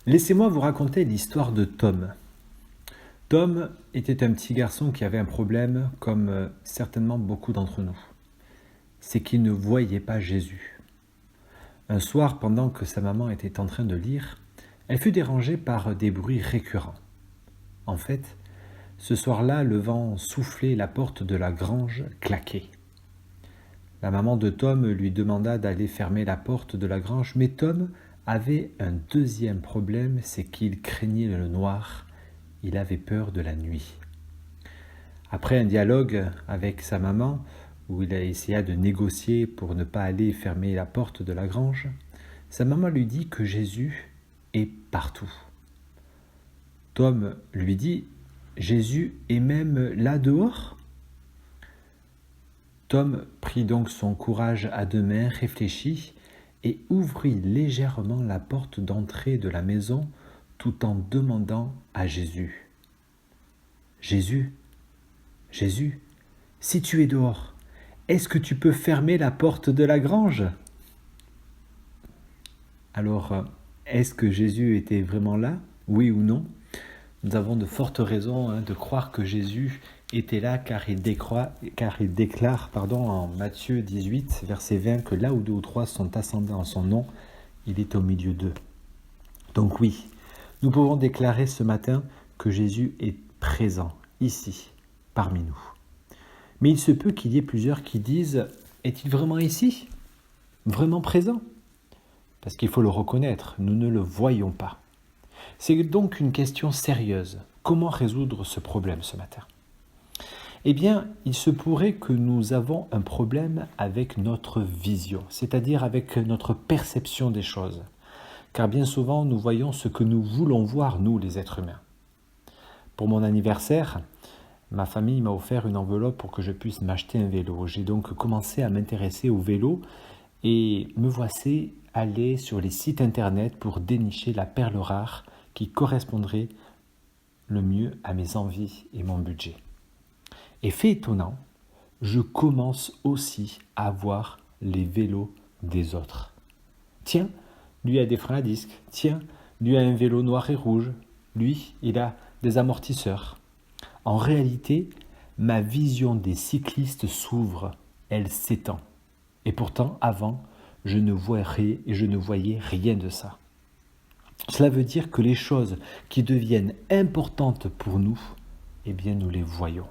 Laissez-moi vous raconter l'histoire de Tom. Tom était un petit garçon qui avait un problème, comme certainement beaucoup d'entre nous. C'est qu'il ne voyait pas Jésus. Un soir, pendant que sa maman était en train de lire, elle fut dérangée par des bruits récurrents. En fait, ce soir-là, le vent soufflait, la porte de la grange claquait. La maman de Tom lui demanda d'aller fermer la porte de la grange, mais Tom avait un deuxième problème, c'est qu'il craignait le noir, il avait peur de la nuit. Après un dialogue avec sa maman, où il a essayé de négocier pour ne pas aller fermer la porte de la grange, sa maman lui dit que Jésus est partout. Tom lui dit « Jésus est même là dehors ?» Tom prit donc son courage à deux mains, réfléchit et ouvrit légèrement la porte d'entrée de la maison tout en demandant à Jésus « Jésus, Jésus, si tu es dehors, est-ce que tu peux fermer la porte de la grange ?» Alors, est-ce que Jésus était vraiment là, oui ou non ? Nous avons de fortes raisons de croire que Jésus était là car il déclare en Matthieu 18, verset 20, que là où deux ou trois sont assemblés en son nom, il est au milieu d'eux. Donc oui, nous pouvons déclarer ce matin que Jésus est présent, ici, parmi nous. Mais il se peut qu'il y ait plusieurs qui disent « Est-il vraiment ici ? Vraiment présent ?» Parce qu'il faut le reconnaître, nous ne le voyons pas. C'est donc une question sérieuse. Comment résoudre ce problème ce matin ? Eh bien, il se pourrait que nous avons un problème avec notre vision, c'est-à-dire avec notre perception des choses. Car bien souvent, nous voyons ce que nous voulons voir, nous, les êtres humains. Pour mon anniversaire, ma famille m'a offert une enveloppe pour que je puisse m'acheter un vélo. J'ai donc commencé à m'intéresser au vélo et me voici aller sur les sites internet pour dénicher la perle rare qui correspondrait le mieux à mes envies et mon budget. Et fait étonnant, je commence aussi à voir les vélos des autres. Tiens, lui a des freins à disque. Tiens, lui a un vélo noir et rouge. Lui, il a des amortisseurs. En réalité, ma vision des cyclistes s'ouvre, elle s'étend. Et pourtant, avant, je ne voyais rien de ça. Cela veut dire que les choses qui deviennent importantes pour nous, eh bien nous les voyons.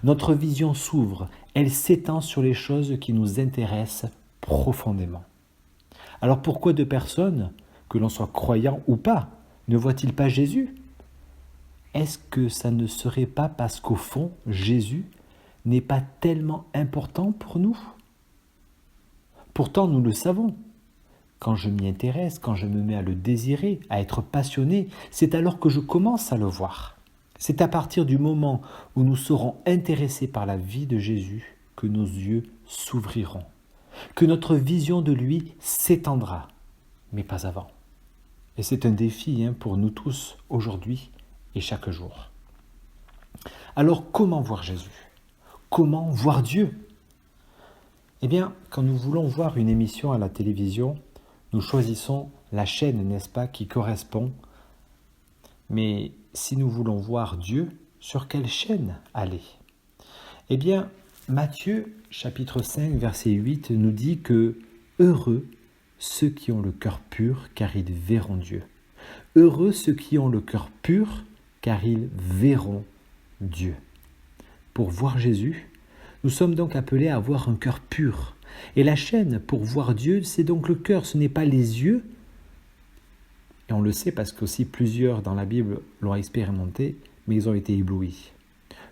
Notre vision s'ouvre, elle s'étend sur les choses qui nous intéressent profondément. Alors pourquoi deux personnes, que l'on soit croyant ou pas, ne voient-ils pas Jésus ? Est-ce que ça ne serait pas parce qu'au fond, Jésus n'est pas tellement important pour nous ? Pourtant, nous le savons. Quand je m'y intéresse, quand je me mets à le désirer, à être passionné, c'est alors que je commence à le voir. C'est à partir du moment où nous serons intéressés par la vie de Jésus que nos yeux s'ouvriront, que notre vision de lui s'étendra, mais pas avant. Et c'est un défi pour nous tous, aujourd'hui et chaque jour. Alors, comment voir Jésus ? Comment voir Dieu ? Eh bien, quand nous voulons voir une émission à la télévision, nous choisissons la chaîne, n'est-ce pas, qui correspond. Mais si nous voulons voir Dieu, sur quelle chaîne aller ? Eh bien, Matthieu, chapitre 5, verset 8, nous dit que « Heureux ceux qui ont le cœur pur, car ils verront Dieu. Heureux ceux qui ont le cœur pur, car ils verront Dieu. » Pour voir Jésus, nous sommes donc appelés à avoir un cœur pur. Et la chaîne pour voir Dieu, c'est donc le cœur, ce n'est pas les yeux. Et on le sait parce qu'aussi plusieurs dans la Bible l'ont expérimenté, mais ils ont été éblouis.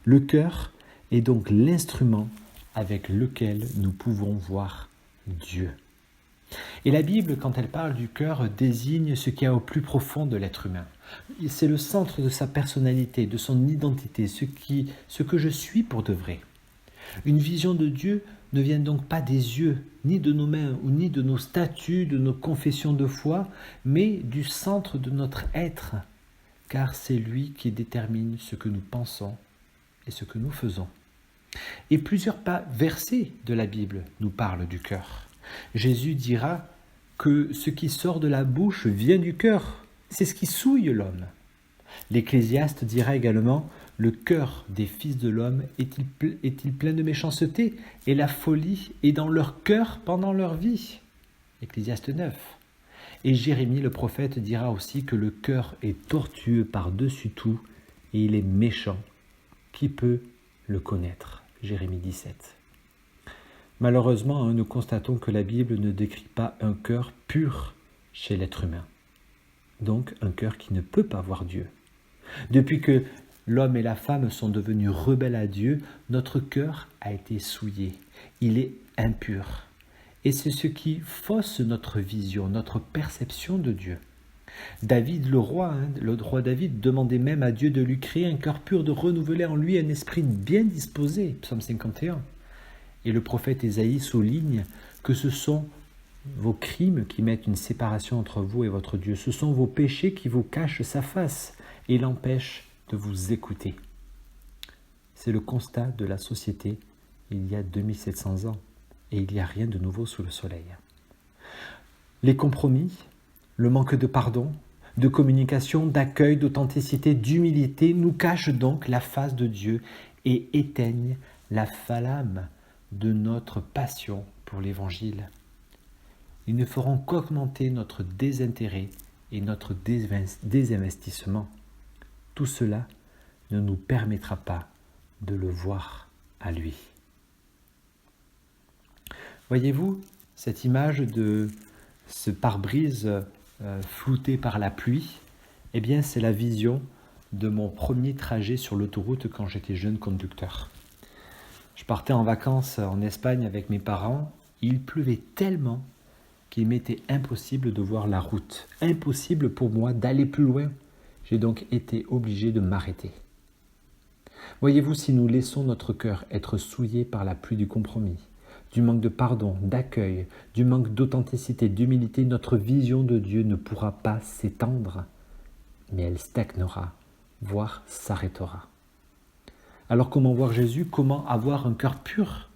Le cœur est donc l'instrument avec lequel nous pouvons voir Dieu. Et la Bible, quand elle parle du cœur, désigne ce qu'il y a au plus profond de l'être humain. C'est le centre de sa personnalité, de son identité, ce que je suis pour de vrai. Une vision de Dieu ne vient donc pas des yeux, ni de nos mains, ou ni de nos statuts, de nos confessions de foi, mais du centre de notre être, car c'est lui qui détermine ce que nous pensons et ce que nous faisons. Et plusieurs versets de la Bible nous parlent du cœur. Jésus dira que ce qui sort de la bouche vient du cœur. C'est ce qui souille l'homme. L'Ecclésiaste dira également « Le cœur des fils de l'homme est-il plein de méchanceté, et la folie est dans leur cœur pendant leur vie ?» Ecclésiaste 9. Et Jérémie le prophète dira aussi que le cœur est tortueux par-dessus tout, et il est méchant. Qui peut le connaître ? Jérémie 17. Malheureusement, nous constatons que la Bible ne décrit pas un cœur pur chez l'être humain. Donc un cœur qui ne peut pas voir Dieu. Depuis que l'homme et la femme sont devenus rebelles à Dieu, notre cœur a été souillé. Il est impur. Et c'est ce qui fausse notre vision, notre perception de Dieu. David, le roi David, demandait même à Dieu de lui créer un cœur pur, de renouveler en lui un esprit bien disposé. Psaume 51. Et le prophète Ésaïe souligne que ce sont vos crimes qui mettent une séparation entre vous et votre Dieu. Ce sont vos péchés qui vous cachent sa face et l'empêchent de vous écouter. C'est le constat de la société il y a 2700 ans et il n'y a rien de nouveau sous le soleil. Les compromis, le manque de pardon, de communication, d'accueil, d'authenticité, d'humilité nous cachent donc la face de Dieu et éteignent la flamme de notre passion pour l'Évangile. Ils ne feront qu'augmenter notre désintérêt et notre désinvestissement. Tout cela ne nous permettra pas de le voir à lui. Voyez-vous cette image de ce pare-brise flouté par la pluie? Eh bien, c'est la vision de mon premier trajet sur l'autoroute quand j'étais jeune conducteur. Je partais en vacances en Espagne avec mes parents. Il pleuvait tellement qu'il m'était impossible de voir la route. Impossible pour moi d'aller plus loin. J'ai donc été obligé de m'arrêter. Voyez-vous, si nous laissons notre cœur être souillé par la pluie du compromis, du manque de pardon, d'accueil, du manque d'authenticité, d'humilité, notre vision de Dieu ne pourra pas s'étendre, mais elle stagnera, voire s'arrêtera. Alors comment voir Jésus? Comment avoir un cœur pur?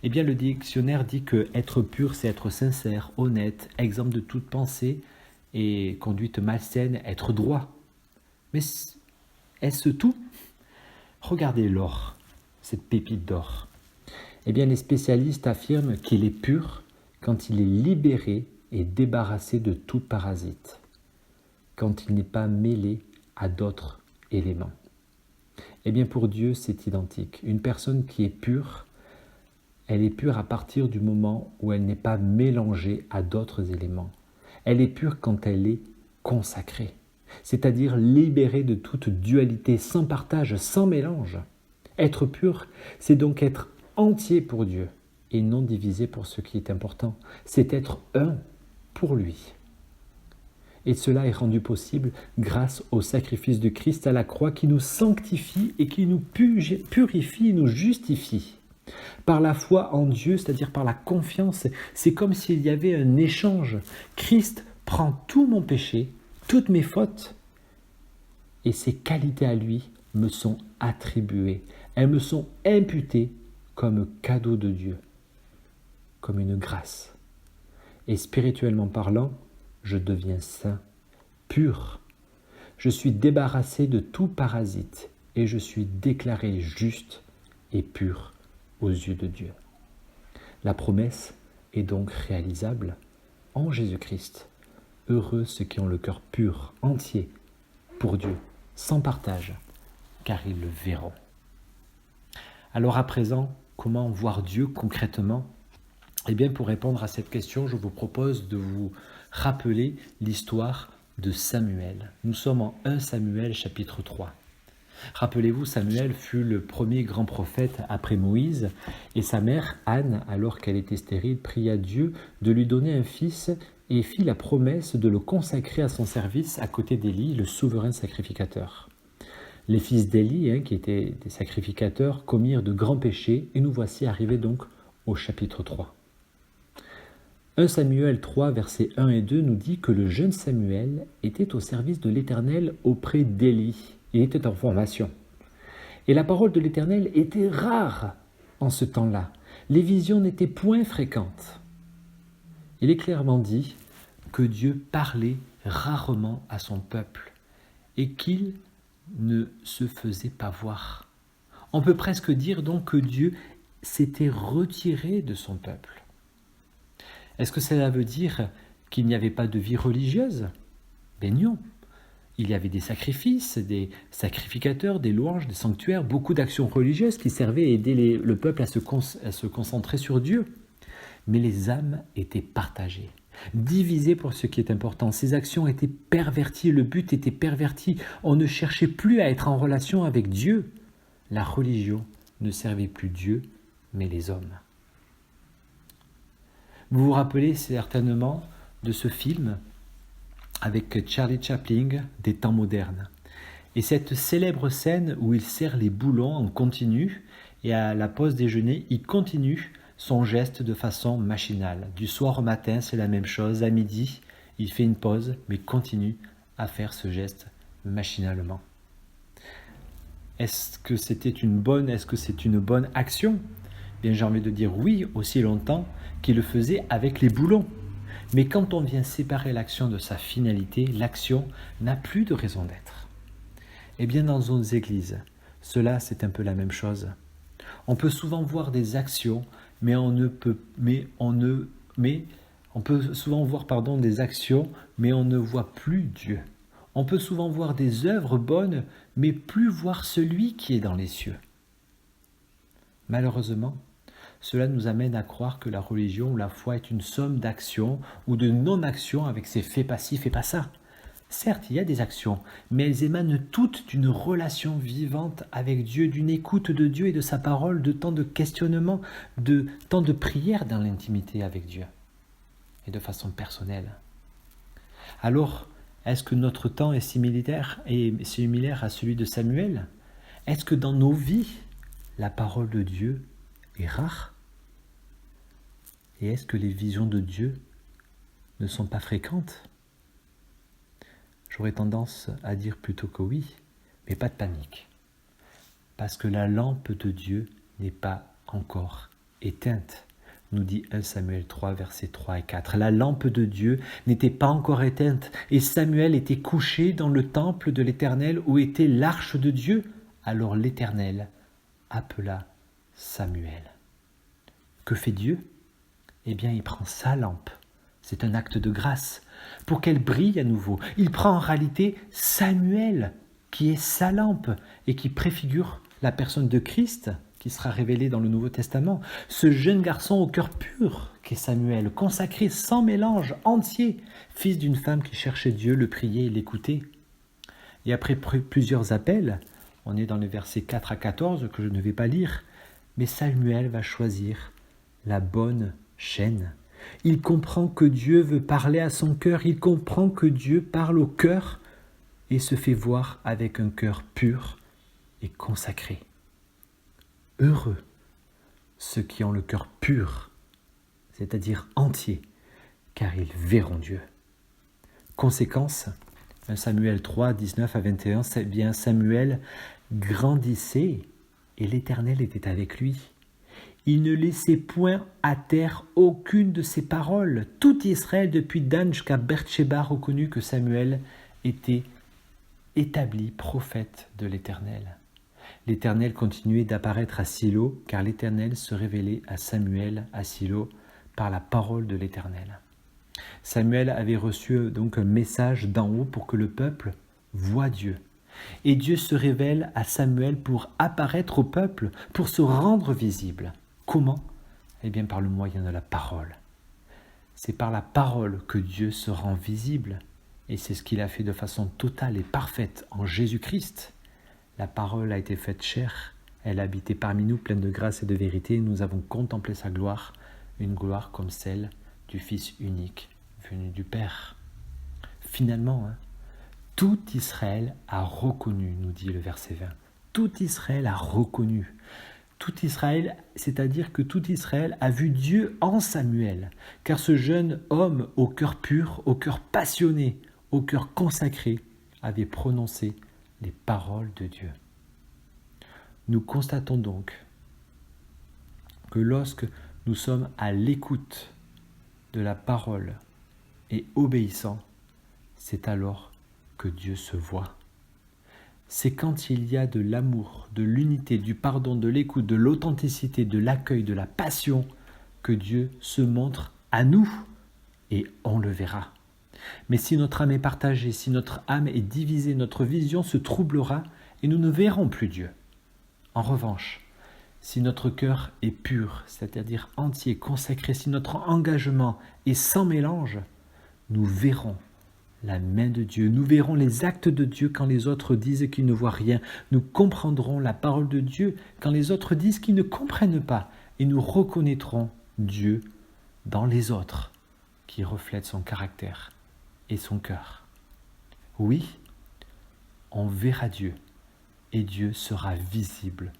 Eh bien, le dictionnaire dit que être pur, c'est être sincère, honnête, exempt de toute pensée et conduite malsaine, être droit. Mais est-ce tout? Regardez l'or, cette pépite d'or. Eh bien, les spécialistes affirment qu'il est pur quand il est libéré et débarrassé de tout parasite, quand il n'est pas mêlé à d'autres éléments. Eh bien, pour Dieu, c'est identique. Une personne qui est pure, elle est pure à partir du moment où elle n'est pas mélangée à d'autres éléments. Elle est pure quand elle est consacrée, c'est-à-dire libérée de toute dualité, sans partage, sans mélange. Être pur, c'est donc être entier pour Dieu et non divisé pour ce qui est important. C'est être un pour lui. Et cela est rendu possible grâce au sacrifice de Christ à la croix qui nous sanctifie et qui nous purifie, nous justifie. Par la foi en Dieu, c'est-à-dire par la confiance, c'est comme s'il y avait un échange. Christ prend tout mon péché, toutes mes fautes, et ses qualités à lui me sont attribuées. Elles me sont imputées comme cadeau de Dieu, comme une grâce. Et spirituellement parlant, je deviens saint, pur. Je suis débarrassé de tout parasite et je suis déclaré juste et pur aux yeux de Dieu. La promesse est donc réalisable en Jésus-Christ. Heureux ceux qui ont le cœur pur, entier, pour Dieu, sans partage, car ils le verront. Alors à présent, comment voir Dieu concrètement? Eh bien, pour répondre à cette question, je vous propose de vous rappeler l'histoire de Samuel. Nous sommes en 1 Samuel chapitre 3. Rappelez-vous, Samuel fut le premier grand prophète après Moïse, et sa mère, Anne, alors qu'elle était stérile, pria Dieu de lui donner un fils et fit la promesse de le consacrer à son service à côté d'Élie, le souverain sacrificateur. Les fils d'Élie, qui étaient des sacrificateurs, commirent de grands péchés, et nous voici arrivés donc au chapitre 3. 1 Samuel 3, versets 1 et 2 nous dit que le jeune Samuel était au service de l'Éternel auprès d'Élie. Il était en formation. Et la parole de l'Éternel était rare en ce temps-là. Les visions n'étaient point fréquentes. Il est clairement dit que Dieu parlait rarement à son peuple et qu'il ne se faisait pas voir. On peut presque dire donc que Dieu s'était retiré de son peuple. Est-ce que cela veut dire qu'il n'y avait pas de vie religieuse? Ben non. Il y avait des sacrifices, des sacrificateurs, des louanges, des sanctuaires, beaucoup d'actions religieuses qui servaient à aider le peuple à se concentrer sur Dieu. Mais les âmes étaient partagées, divisées pour ce qui est important. Ces actions étaient perverties, le but était perverti. On ne cherchait plus à être en relation avec Dieu. La religion ne servait plus Dieu, mais les hommes. Vous vous rappelez certainement de ce film avec Charlie Chaplin des temps modernes. Et cette célèbre scène où il serre les boulons en continu et à la pause déjeuner, il continue son geste de façon machinale. Du soir au matin, c'est la même chose. À midi, il fait une pause, mais continue à faire ce geste machinalement. Est-ce que c'est une bonne action? Bien, j'ai envie de dire oui, aussi longtemps qu'il le faisait avec les boulons. Mais quand on vient séparer l'action de sa finalité, l'action n'a plus de raison d'être. Eh bien, dans nos églises, cela c'est un peu la même chose. On peut souvent voir des actions, on peut souvent voir des actions, mais on ne voit plus Dieu. On peut souvent voir des œuvres bonnes, mais plus voir celui qui est dans les cieux. Malheureusement, cela nous amène à croire que la religion ou la foi est une somme d'actions ou de non-actions avec ses faits passifs et pas ça. Certes, il y a des actions, mais elles émanent toutes d'une relation vivante avec Dieu, d'une écoute de Dieu et de sa parole, de temps de questionnement, de temps de prière dans l'intimité avec Dieu et de façon personnelle. Alors, est-ce que notre temps est similaire à celui de Samuel? Est-ce que dans nos vies, la parole de Dieu est rare? Et est-ce que les visions de Dieu ne sont pas fréquentes? J'aurais tendance à dire plutôt que oui, mais pas de panique. Parce que la lampe de Dieu n'est pas encore éteinte, nous dit 1 Samuel 3, versets 3 et 4. La lampe de Dieu n'était pas encore éteinte, et Samuel était couché dans le temple de l'Éternel où était l'arche de Dieu. Alors l'Éternel appela Samuel. Que fait Dieu? Eh bien, il prend sa lampe. C'est un acte de grâce pour qu'elle brille à nouveau. Il prend en réalité Samuel, qui est sa lampe et qui préfigure la personne de Christ qui sera révélée dans le Nouveau Testament. Ce jeune garçon au cœur pur qu'est Samuel, consacré sans mélange, entier, fils d'une femme qui cherchait Dieu, le priait et l'écoutait. Et après plusieurs appels, on est dans les versets 4 à 14 que je ne vais pas lire, mais Samuel va choisir la bonne chaîne. Il comprend que Dieu veut parler à son cœur, il comprend que Dieu parle au cœur et se fait voir avec un cœur pur et consacré. Heureux ceux qui ont le cœur pur, c'est-à-dire entier, car ils verront Dieu. Conséquence, 1 Samuel 3, 19 à 21, c'est bien Samuel grandissait et l'Éternel était avec lui. Il ne laissait point à terre aucune de ses paroles. Tout Israël, depuis Dan jusqu'à Beersheba, reconnut que Samuel était établi prophète de l'Éternel. L'Éternel continuait d'apparaître à Silo, car l'Éternel se révélait à Samuel à Silo par la parole de l'Éternel. Samuel avait reçu donc un message d'en haut pour que le peuple voie Dieu. Et Dieu se révèle à Samuel pour apparaître au peuple, pour se rendre visible. Comment? Eh bien par le moyen de la parole. C'est par la parole que Dieu se rend visible. Et c'est ce qu'il a fait de façon totale et parfaite en Jésus-Christ. La parole a été faite chair, elle a habité parmi nous pleine de grâce et de vérité. Nous avons contemplé sa gloire, une gloire comme celle du Fils unique venu du Père. Finalement, tout Israël a reconnu, nous dit le verset 20. Tout Israël a reconnu. Tout Israël, c'est-à-dire que tout Israël a vu Dieu en Samuel, car ce jeune homme au cœur pur, au cœur passionné, au cœur consacré, avait prononcé les paroles de Dieu. Nous constatons donc que lorsque nous sommes à l'écoute de la parole et obéissants, c'est alors que Dieu se voit. C'est quand il y a de l'amour, de l'unité, du pardon, de l'écoute, de l'authenticité, de l'accueil, de la passion, que Dieu se montre à nous, et on le verra. Mais si notre âme est partagée, si notre âme est divisée, notre vision se troublera et nous ne verrons plus Dieu. En revanche, si notre cœur est pur, c'est-à-dire entier, consacré, si notre engagement est sans mélange, nous verrons la main de Dieu, nous verrons les actes de Dieu quand les autres disent qu'ils ne voient rien, nous comprendrons la parole de Dieu quand les autres disent qu'ils ne comprennent pas, et nous reconnaîtrons Dieu dans les autres qui reflètent son caractère et son cœur. Oui, on verra Dieu et Dieu sera visible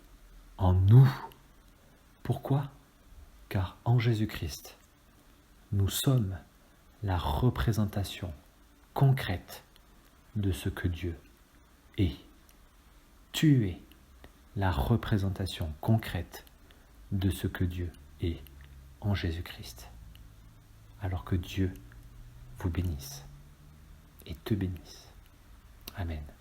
en nous. Pourquoi ? Car en Jésus-Christ, nous sommes la représentation concrète de ce que Dieu est. Tu es la représentation concrète de ce que Dieu est en Jésus-Christ. Alors que Dieu vous bénisse et te bénisse. Amen.